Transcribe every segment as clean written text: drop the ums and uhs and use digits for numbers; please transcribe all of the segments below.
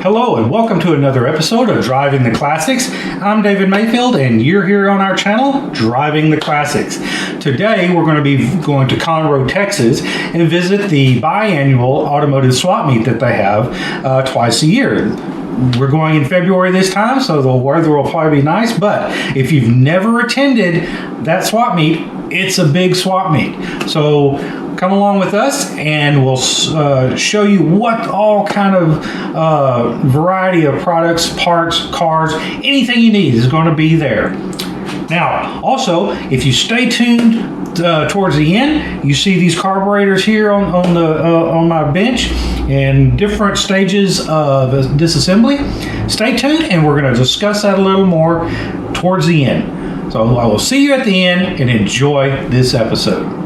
Hello and welcome to another episode of Driving the Classics. I'm David Mayfield and you're here on our channel, Driving the Classics. Today we're going to be going to Conroe, Texas and visit the biannual automotive swap meet that they have twice a year. We're going in February this time, so the weather will probably be nice, but if you've never attended that swap meet, it's a big swap meet. So come along with us and we'll show you what all kind of variety of products, parts, cars, anything you need is going to be there. Now, also, if you stay tuned towards the end, you see these carburetors here on my bench in different stages of disassembly. Stay tuned and we're going to discuss that a little more towards the end. So I will see you at the end and enjoy this episode.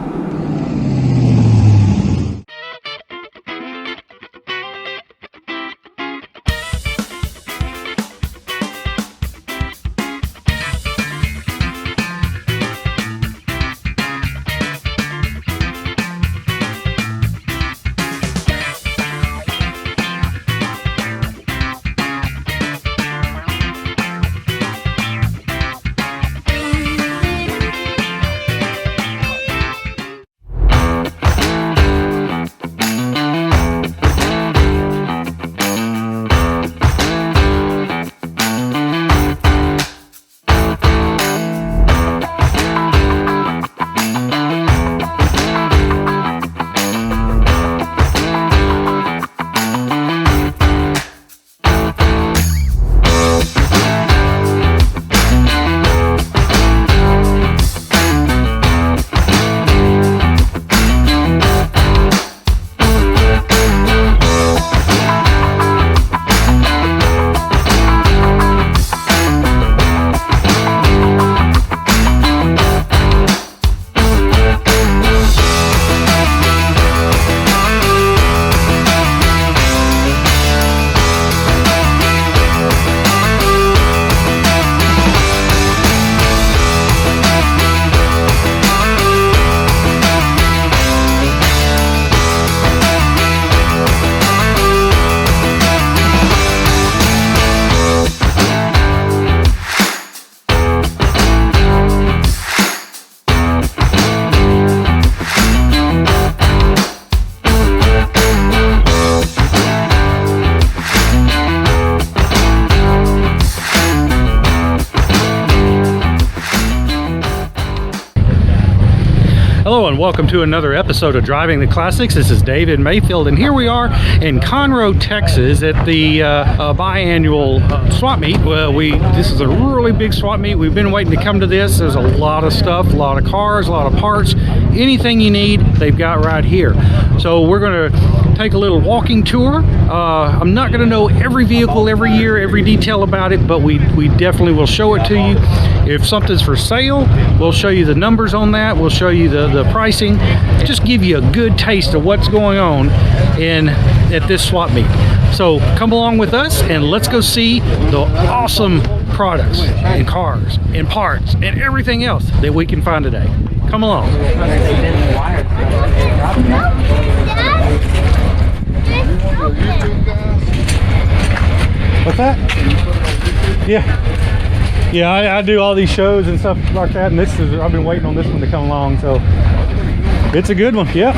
Hello and welcome to another episode of Driving the Classics. This is David Mayfield and here we are in Conroe, Texas at the biannual swap meet. This is a really big swap meet. We've been waiting to come to this. There's a lot of stuff, a lot of cars, a lot of parts. Anything you need, they've got right here. So we're going to take a little walking tour. I'm not going to know every vehicle, every year, every detail about it, but we definitely will show it to you. If something's for sale, we'll show you the numbers on that. We'll show you the pricing. Just give you a good taste of what's going on at this swap meet. So come along with us and let's go see the awesome products and cars and parts and everything else that we can find today. Come along. What's that? Yeah, I do all these shows and stuff like that, and I've been waiting on this one to come along, so it's a good one. Yep.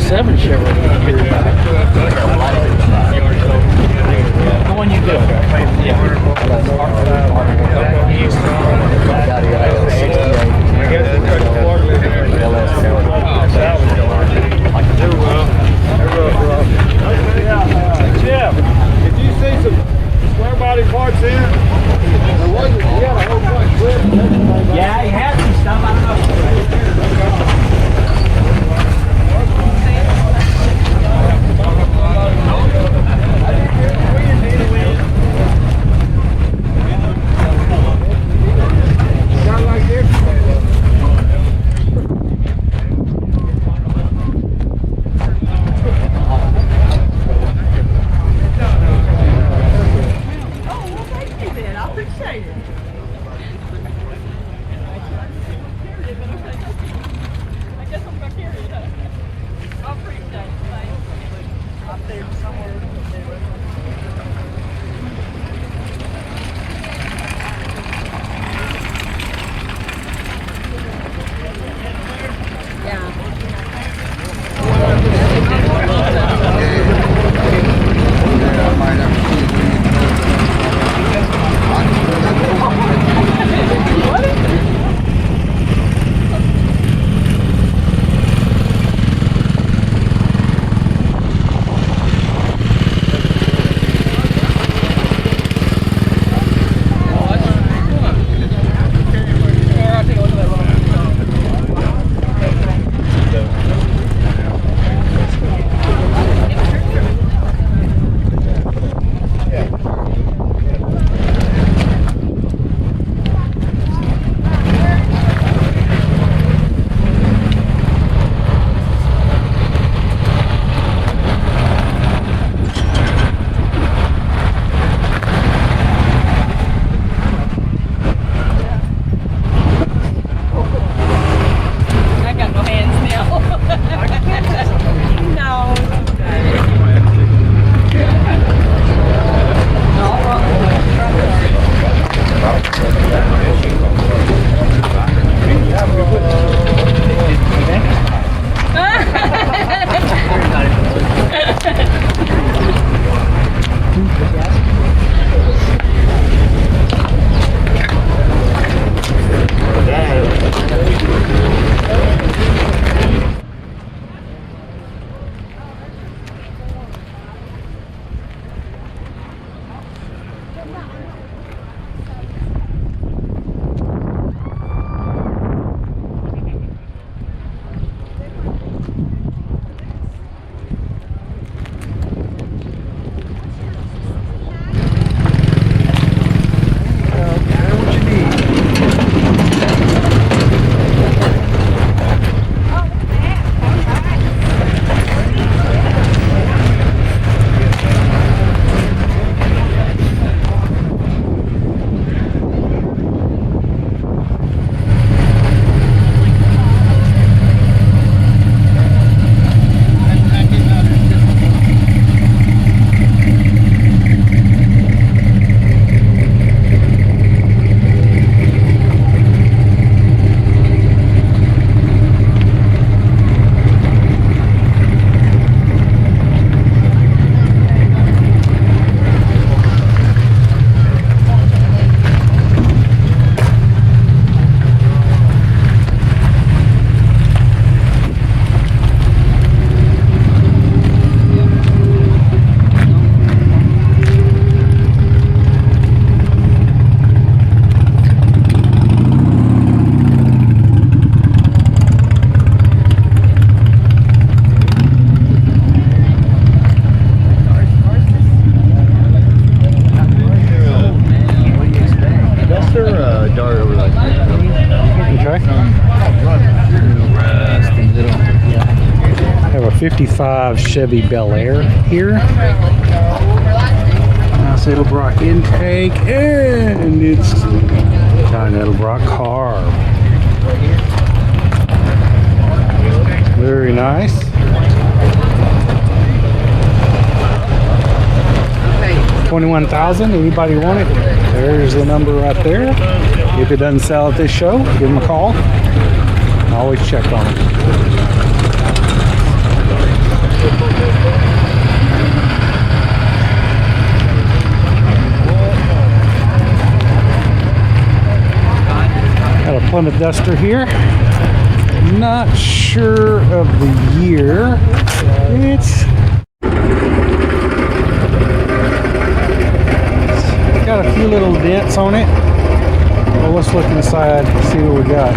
67 Chevrolet here. The one you built. Jeff, did you see some square body parts in? Yeah, he had some stuff. I don't know. Have a 55 Chevy Bel Air here. Nice Edelbrock intake, and it's got an Edelbrock carb. Very nice. $21,000. Anybody want it? There's the number right there. If it doesn't sell at this show, give them a call. I always check on it. Plymouth Duster here. Not sure of the year. It's got a few little dents on it. Well, let's look inside and see what we got.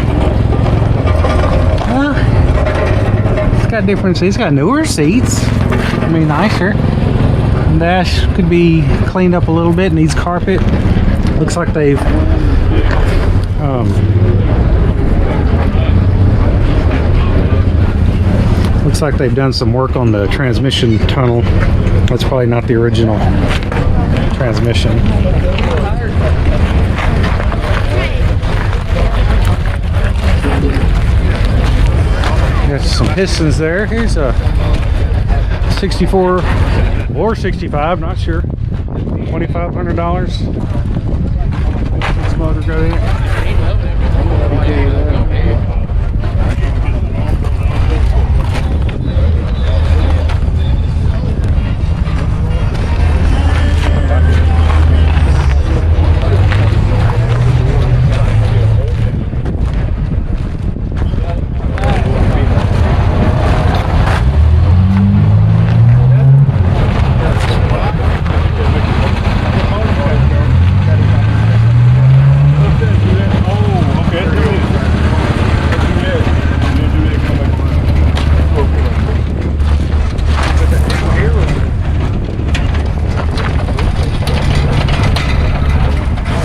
It's got different seats. It's got newer seats. I mean, nicer. Dash could be cleaned up a little bit. Needs carpet. Looks like they've done some work on the transmission tunnel. That's probably not the original transmission. Got some pistons there. Here's a 64 or 65, not sure. $2,500. This motor go in.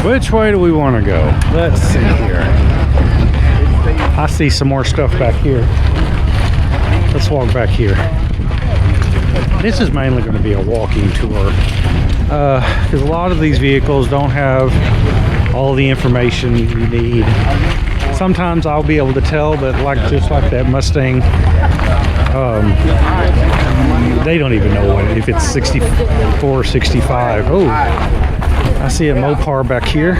Which way do we want to go? Let's see here. I see some more stuff back here. Let's walk back here. This is mainly going to be a walking tour because a lot of these vehicles don't have all the information you need. Sometimes I'll be able to tell, but just like that Mustang, they don't even know if it's 64 or 65. Oh, I see a Mopar back here.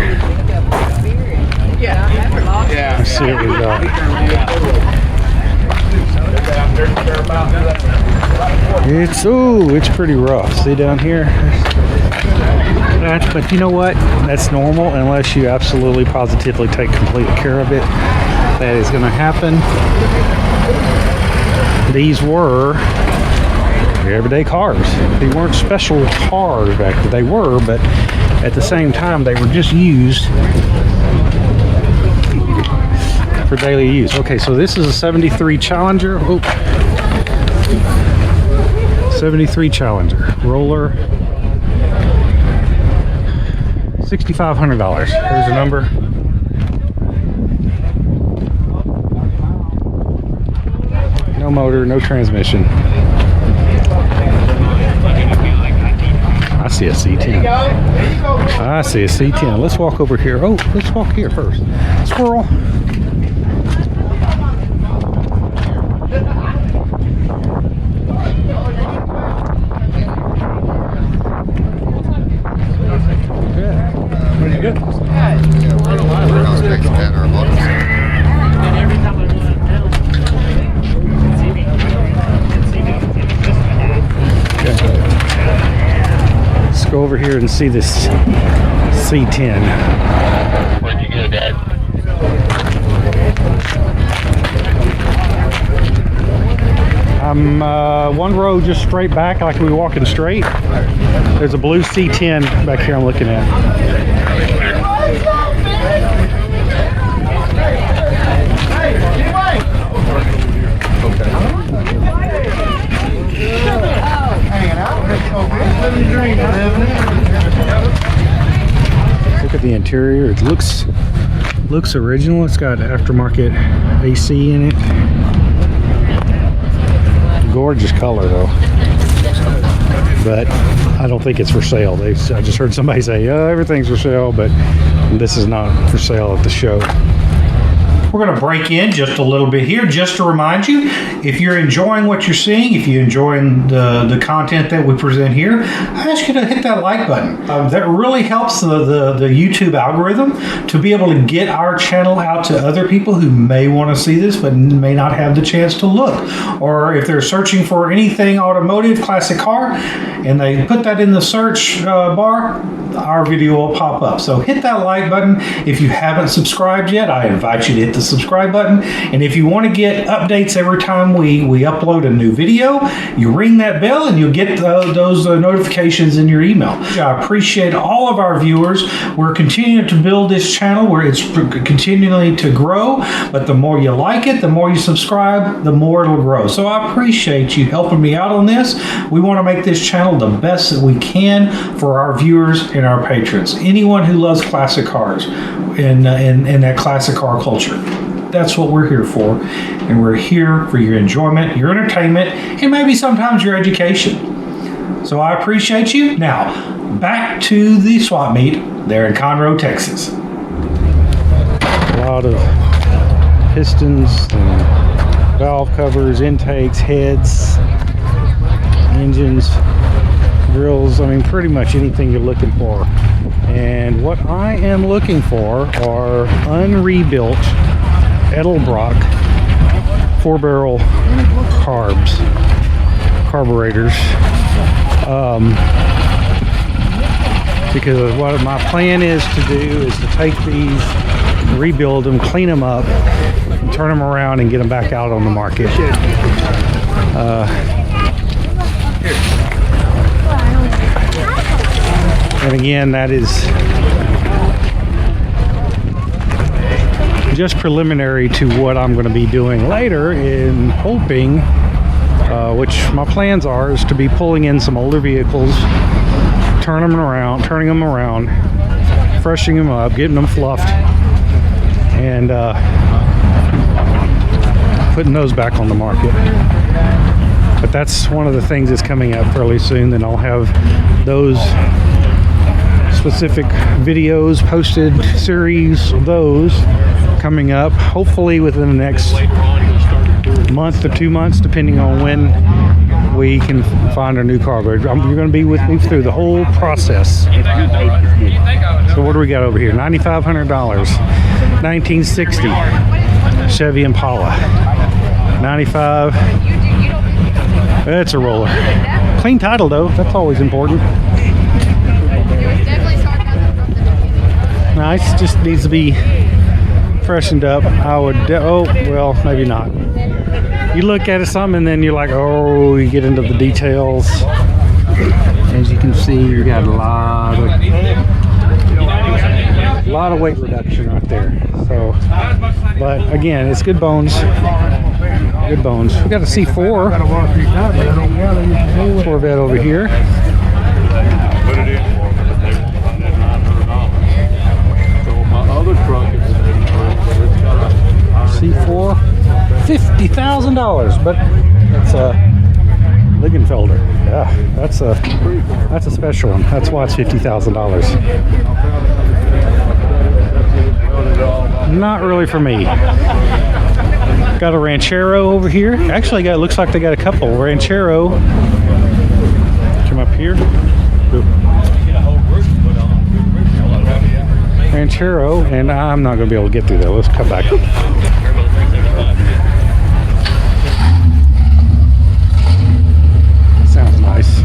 Let's see what we got. It's pretty rough. See down here? But you know what? That's normal unless you absolutely positively take complete care of it. That is going to happen. These were everyday cars. They weren't special cars back then. They were, but at the same time, they were just used for daily use. Okay, so this is a 73 Challenger. Oh. 73 Challenger. Roller. $6,500. Here's the number. No motor, no transmission. I see a C10. I see a C10. Let's walk over here. Oh, let's walk here first. Squirrel. Pretty good. Let's go over here and see this C10. Where'd you get it at? I'm one row just straight back, like we walking straight. There's a blue C10 back here I'm looking at. Look at the interior. It looks original. It's got aftermarket AC in it. Gorgeous color though, but I don't think it's for sale. I just heard somebody say, everything's for sale, but this is not for sale at the show. We're going to break in just a little bit here just to remind you, if you're enjoying what you're seeing, if you're enjoying the content that we present here, I ask you to hit that like button. That really helps the YouTube algorithm to be able to get our channel out to other people who may want to see this but may not have the chance to look. Or if they're searching for anything automotive, classic car, and they put that in the search bar, our video will pop up. So hit that like button. If you haven't subscribed yet, I invite you to hit the subscribe button. And if you want to get updates every time we upload a new video, you ring that bell and you'll get those notifications in your email. I appreciate all of our viewers. We're continuing to build this channel where it's continuing to grow, but the more you like it, the more you subscribe, the more it'll grow. So I appreciate you helping me out on this. We want to make this channel the best that we can for our viewers and our patrons. Anyone who loves classic cars and that classic car culture. That's what we're here for. And we're here for your enjoyment, your entertainment, and maybe sometimes your education. So I appreciate you. Now, back to the swap meet there in Conroe, Texas. A lot of pistons and valve covers, intakes, heads, engines, grills. I mean, pretty much anything you're looking for. And what I am looking for are unrebuilt Edelbrock 4-barrel carburetors. Because what my plan is to do is to take these, rebuild them, clean them up, and turn them around and get them back out on the market. And again, that is just preliminary to what I'm going to be doing later, in hoping, which my plans are, is to be pulling in some older vehicles, turning them around, freshening them up, getting them fluffed, and putting those back on the market. But that's one of the things that's coming up fairly soon. Then I'll have those specific videos posted, series of those coming up, hopefully within the next month to 2 months, depending on when we can find a new carburetor. You're going to be with me through the whole process. So what do we got over here? $9,500, 1960 Chevy Impala. 95. That's a roller. Clean title though, that's always important. Nice, just needs to be freshened up. I would, oh, well, maybe not. You look at it some and then you're like, oh, you get into the details. As you can see, you got a lot of weight reduction right there. So, but again, it's good bones. Good bones. We got a C4 Corvette over here. C4, $50,000, but it's a Lingenfelder. Yeah, that's a special one. That's why it's $50,000. Not really for me. Got a Ranchero over here. Actually, looks like they got a couple. Ranchero. Come up here. Ranchero, and I'm not going to be able to get through there. Let's come back. Sounds nice.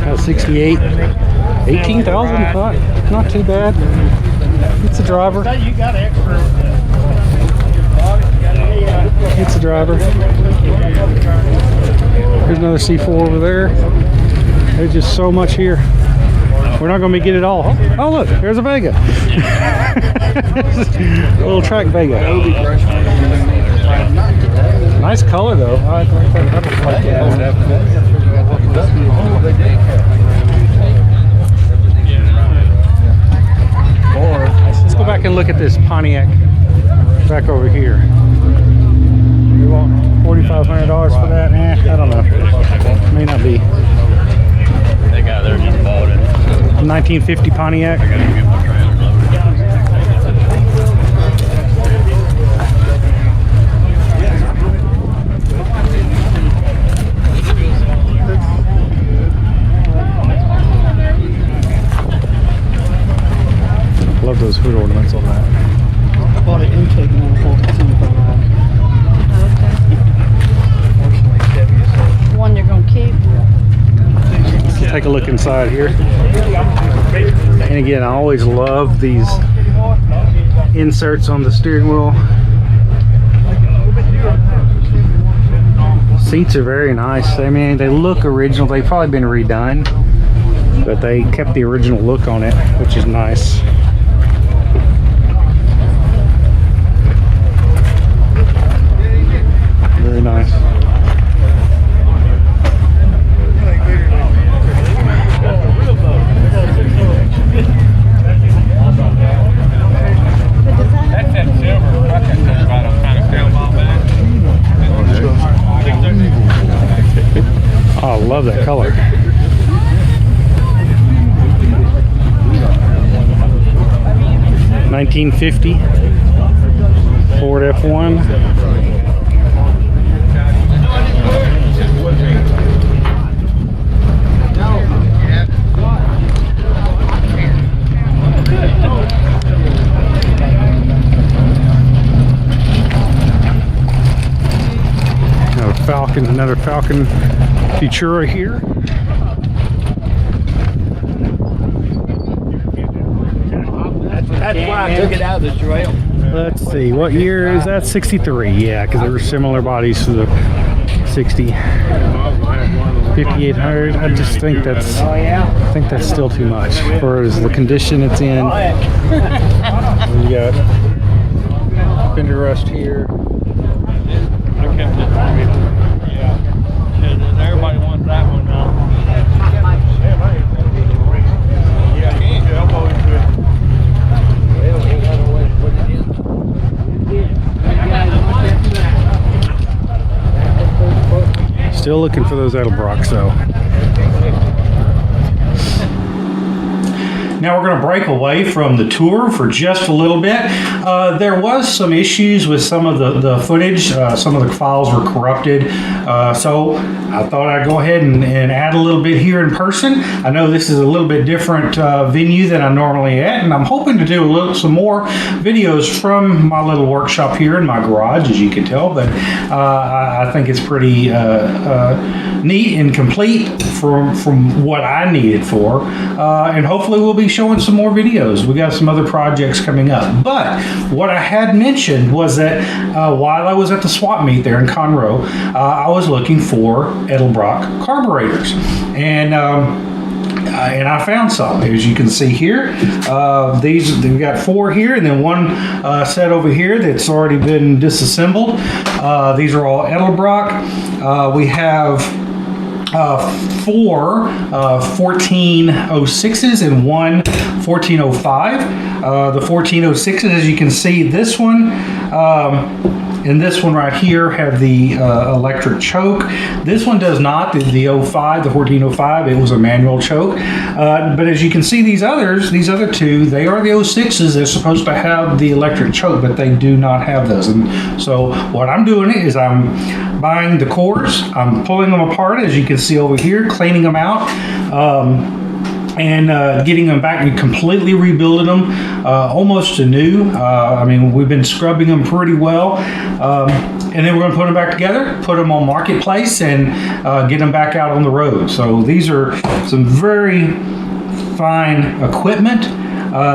That's 68, 18,000. Not too bad. It's a driver. It's a driver. There's another C4 over there. There's just so much here. We're not going to get it all. Oh, look, there's a Vega. A little track Vega. Nice color, though. I like that. Let's go back and look at this Pontiac back over here. We want $4,500 for that? I don't know. May not be. They got there just bought it. 1950 Pontiac. I gotta get my trailer Love those hood ornaments on that. I bought an intake one for one you're gonna keep. Let's take a look inside here. And again, I always love these inserts on the steering wheel. Seats are very nice. I mean, they look original. They've probably been redone, but they kept the original look on it, which is nice. Very nice. That's that silver. That's that kind of film all back. Oh, I love that color. $1950 Ford F1. Another Falcon Futura here. That's why I took it out of the trail. Let's see, what year is that? 63, yeah, because they were similar bodies to the 60. 5800. I just think that's, I think that's still too much for the condition it's in. You got fender rust here. Everybody wants that one now. Yeah, he ain't elbow into it. Still looking for those Edelbrocks though. Now we're going to break away from the tour for just a little bit. There was some issues with some of the footage. Some of the files were corrupted. So I thought I'd go ahead and add a little bit here in person. I know this is a little bit different venue than I'm normally at, and I'm hoping to do some more videos from my little workshop here in my garage, as you can tell. But I think it's pretty neat and complete from what I need it for. And hopefully we'll be showing some more videos. We got some other projects coming up. But what I had mentioned was that while I was at the swap meet there in Conroe, I was looking for Edelbrock carburetors. And I found some, as you can see here. We've got 4 here, and then one set over here that's already been disassembled. These are all Edelbrock. We have 4 1406s and 1 1405. The 1406s, as you can see, this one and this one right here have the electric choke. This one does not. The 05, the 1405, it was a manual choke. But as you can see, these other 2, they are the 06s. They're supposed to have the electric choke, but they do not have those. And so what I'm doing is I'm buying the cores, I'm pulling them apart, as you can see over here, cleaning them out, and getting them back and completely rebuilding them almost to new. I mean, we've been scrubbing them pretty well. And then we're going to put them back together, put them on Marketplace, and get them back out on the road. So these are some very fine equipment.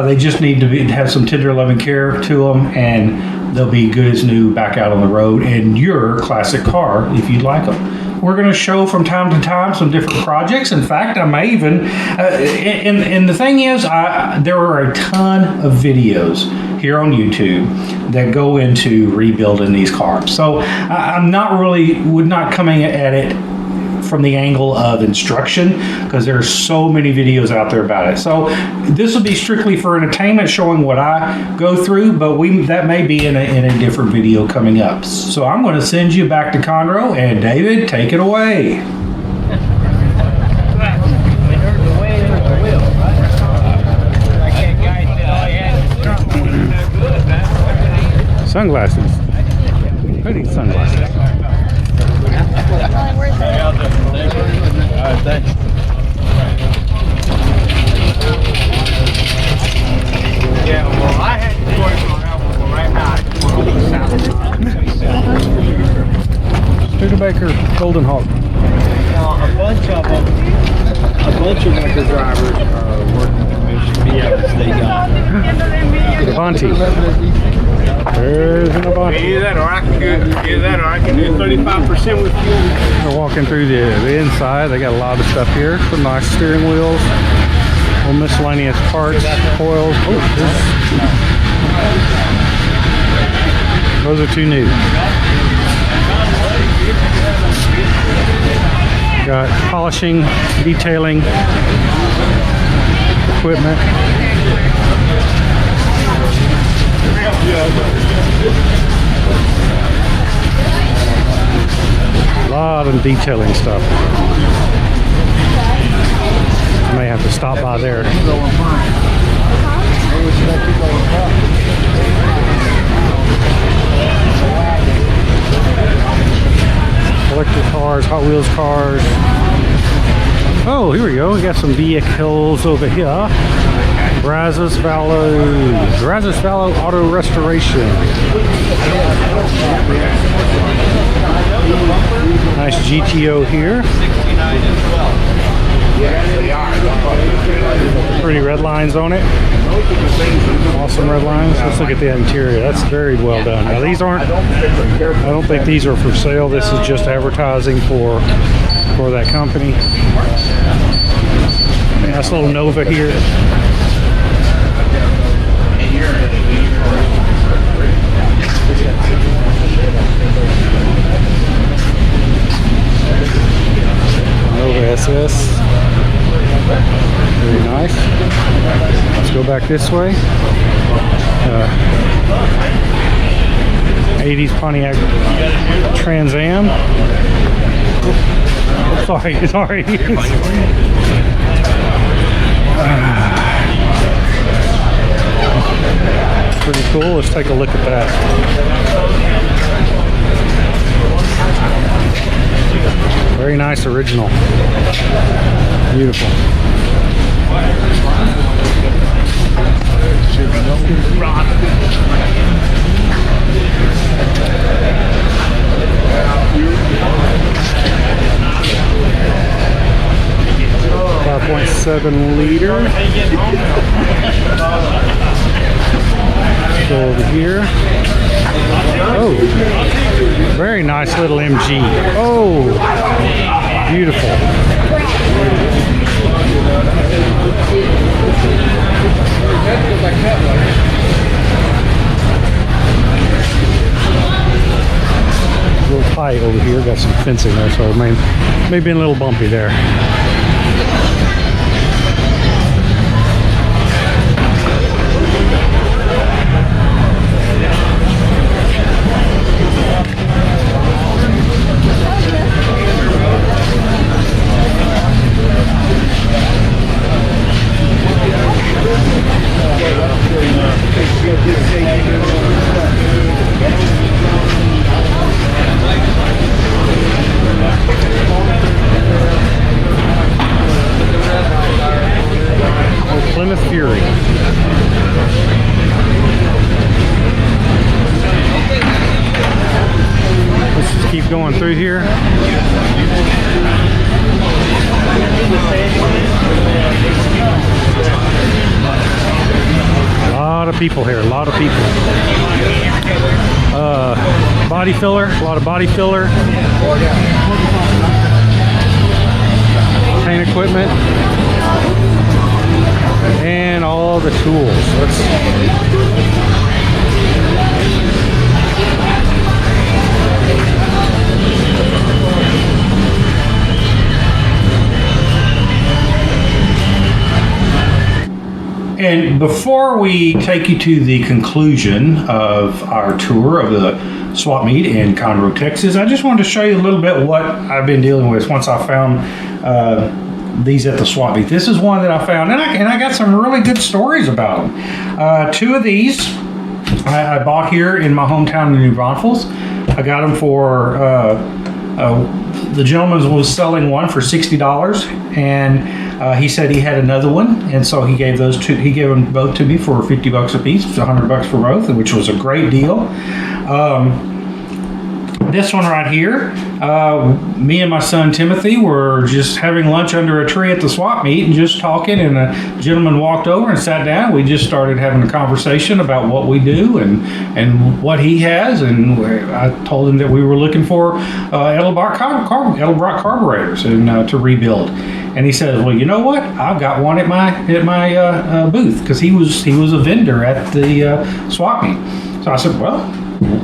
They just need to have some tender loving care to them, and they'll be good as new back out on the road in your classic car if you'd like them. we're going to show from time to time some different projects. In fact, I may even, and the thing is, there are a ton of videos here on YouTube that go into rebuilding these cars. So I'm not really, would not coming at it from the angle of instruction, because there's so many videos out there about it. So this will be strictly for entertainment, showing what I go through, but that may be in a different video coming up. So I'm going to send you back to Conroe, and David, take it away. Sunglasses. Who needs sunglasses? Alright, thanks. Yeah, well, I had to work on that one right now. Studebaker Golden Hawk. A bunch of Winter drivers are working commission vehicles. They got Avanti. There's an Avanti. Either that or I can do 35% with fuel. We're walking through the inside. They got a lot of stuff here. Some nice steering wheels. Little miscellaneous parts, coils. Oh, those are too new. Got polishing, detailing equipment. A lot of detailing stuff. I may have to stop by there. Electric cars, Hot Wheels cars. Oh, here we go. We got some vehicles over here. Brazos Vallow Auto Restoration. Nice GTO here. Pretty red lines on it. Awesome red lines. Let's look at the interior. That's very well done. Now these aren't, I don't think these are for sale. This is just advertising for that company. Nice little Nova here. Nova SS. Very nice. Let's go back this way. 80s Pontiac Trans Am. Oh, sorry. Pretty cool. Let's take a look at that. Very nice original. Beautiful. 5.7 liter. Go over here. Oh, very nice little MG. Oh, beautiful. A little tight over here. Got some fencing there, so it may be a little bumpy there. Plymouth Fury. Let's just keep going through here. A lot of people here, a lot of people. Body filler, a lot of body filler. paint equipment, and all the tools. And before we take you to the conclusion of our tour of the swap meet in Conroe, Texas, I just wanted to show you a little bit what I've been dealing with once I found these at the swap meet. This is one that I found, and I got some really good stories about them. Two of these I bought here in my hometown of New Braunfels. I got them for the gentleman was selling one for $60, and he said he had another one, and so he gave those two. He gave them both to me for $50 a piece, $100 for both, which was a great deal. This one right here, me and my son Timothy were just having lunch under a tree at the swap meet and just talking, and a gentleman walked over and sat down. We just started having a conversation about what we do and what he has, and I told him that we were looking for Edelbrock carburetors and to rebuild. And he said, "Well, you know what? I've got one at my booth," because he was a vendor at the swap meet. So I said, "Well,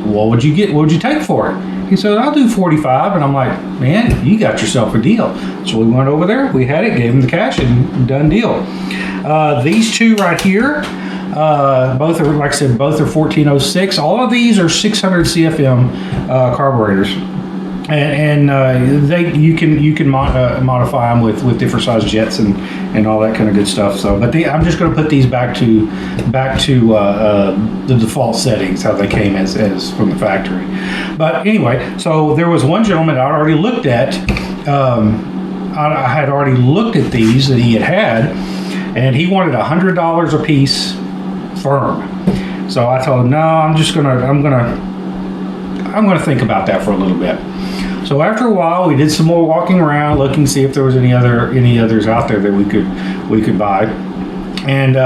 what would you get? What would you take for it?" He said, "I'll do 45. And I'm like, "Man, you got yourself a deal." So we went over there, we had it, gave him the cash, and done deal. These two right here, both are, like I said, both are 1406. All of these are 600 CFM carburetors. And you can modify them with different size jets and all that kind of good stuff. So, but I'm just going to put these back to the default settings, how they came as from the factory. But anyway, so there was one gentleman I already looked at. I had already looked at these that he had, and he wanted $100 a piece firm. So I told him, no, I'm gonna think about that for a little bit. So after a while, we did some more walking around, looking to see if there was any others out there that we could buy. And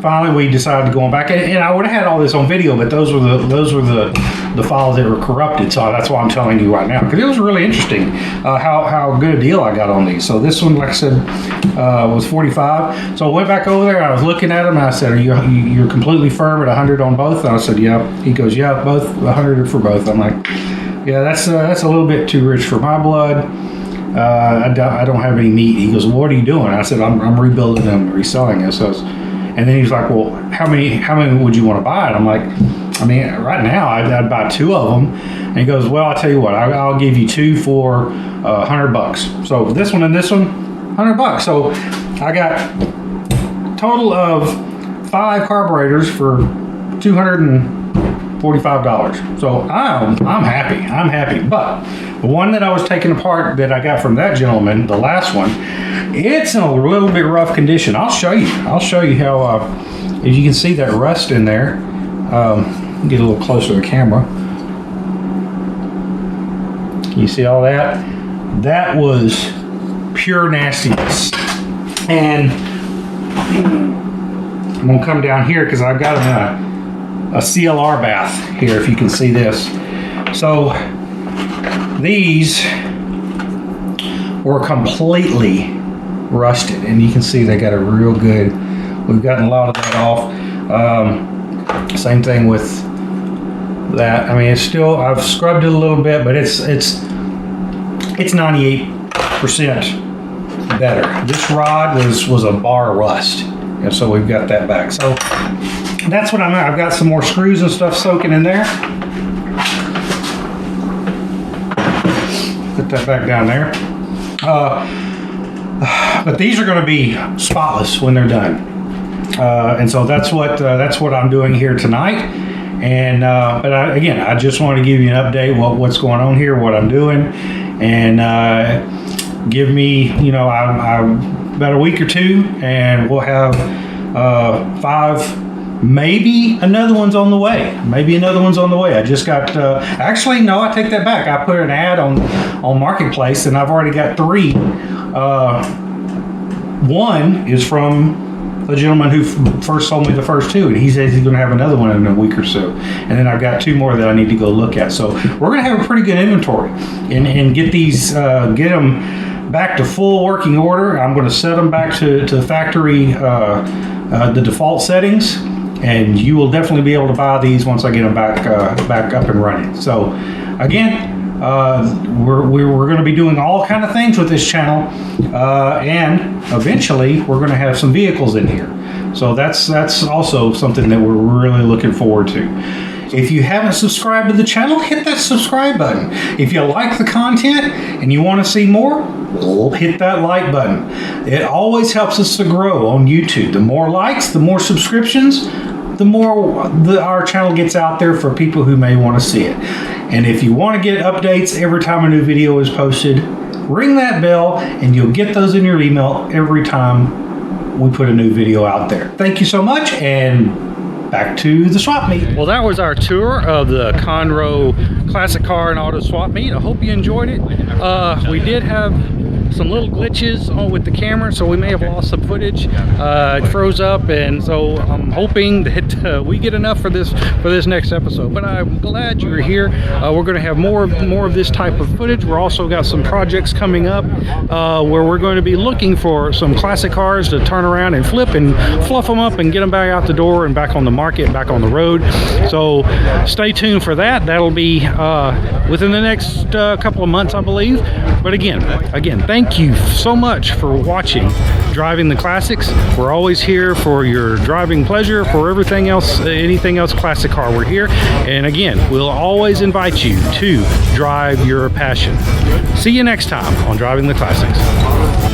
finally, we decided to go on back. And I would have had all this on video, but those were the files that were corrupted. So that's why I'm telling you right now, because it was really interesting how good a deal I got on these. So this one, like I said, was 45. So I went back over there. I was looking at them, and I said, "You're completely firm at 100 on both?" And I said, "Yeah." He goes, "Yeah, both 100 for both." I'm like, "Yeah, that's a little bit too rich for my blood. I don't have any meat." He goes, "Well, what are you doing?" I said, I'm rebuilding them, reselling it." So, and then he was like, "Well, how many would you want to buy?" And I'm like, "I mean, right now I'd buy 2 of them." And he goes, "Well, I'll tell you what, I'll give you 2 for $100. So this one and this one, $100. So I got a total of 5 carburetors for $245. So I'm happy. I'm happy. But the one that I was taking apart that I got from that gentleman, the last one, it's in a little bit rough condition. I'll show you how, if you can see that rust in there. Get a little closer to the camera. You see all that? That was pure nastiness. And I'm gonna come down here because I've got a CLR bath here, if you can see this. So these were completely rusted, and you can see they got a real good, we've gotten a lot of that off. Same thing with that. I mean, it's still, I've scrubbed it a little bit, but it's 98% better. This rod was a bar rust, and so we've got that back. So that's what I've got some more screws and stuff soaking in there. Put that back down there. But these are going to be spotless when they're done. And so that's what I'm doing here tonight. And but I just want to give you an update what's going on here, what I'm doing, and give me, I'm about a week or 2, and we'll have 5. Maybe another one's on the way. I just got, actually, no, I take that back. I put an ad on Marketplace, and I've already got 3. One is from the gentleman who first sold me the first 2, and he says he's going to have another one in a week or so. And then I've got 2 more that I need to go look at. So we're going to have a pretty good inventory and get these, get them back to full working order. I'm going to set them back to the factory, the default settings, and you will definitely be able to buy these once I get them back up and running. So again, we're going to be doing all kind of things with this channel, and eventually we're going to have some vehicles in here. So that's also something that we're really looking forward to. If you haven't subscribed to the channel, hit that subscribe button. If you like the content and you want to see more, hit that like button. It always helps us to grow on YouTube. The more likes, the more subscriptions, the more our channel gets out there for people who may want to see it. And if you want to get updates every time a new video is posted, ring that bell and you'll get those in your email every time we put a new video out there. Thank you so much, and back to the swap meet. Well, that was our tour of the Conroe Classic Car and Auto Swap Meet. I hope you enjoyed it. We did have some little glitches with the camera, so we may have lost some footage. It froze up, and so I'm hoping that we get enough for this next episode. But I'm glad you were here. We're going to have more of this type of footage. We're also got some projects coming up where we're going to be looking for some classic cars to turn around and flip and fluff them up and get them back out the door and back on the market, back on the road. So stay tuned for that. That'll be within the next couple of months, I believe. But again, thank you so much for watching Driving the Classics. We're always here for your driving pleasure, for everything else, anything else classic car, we're here. And again, we'll always invite you to drive your passion. See you next time on Driving the Classics.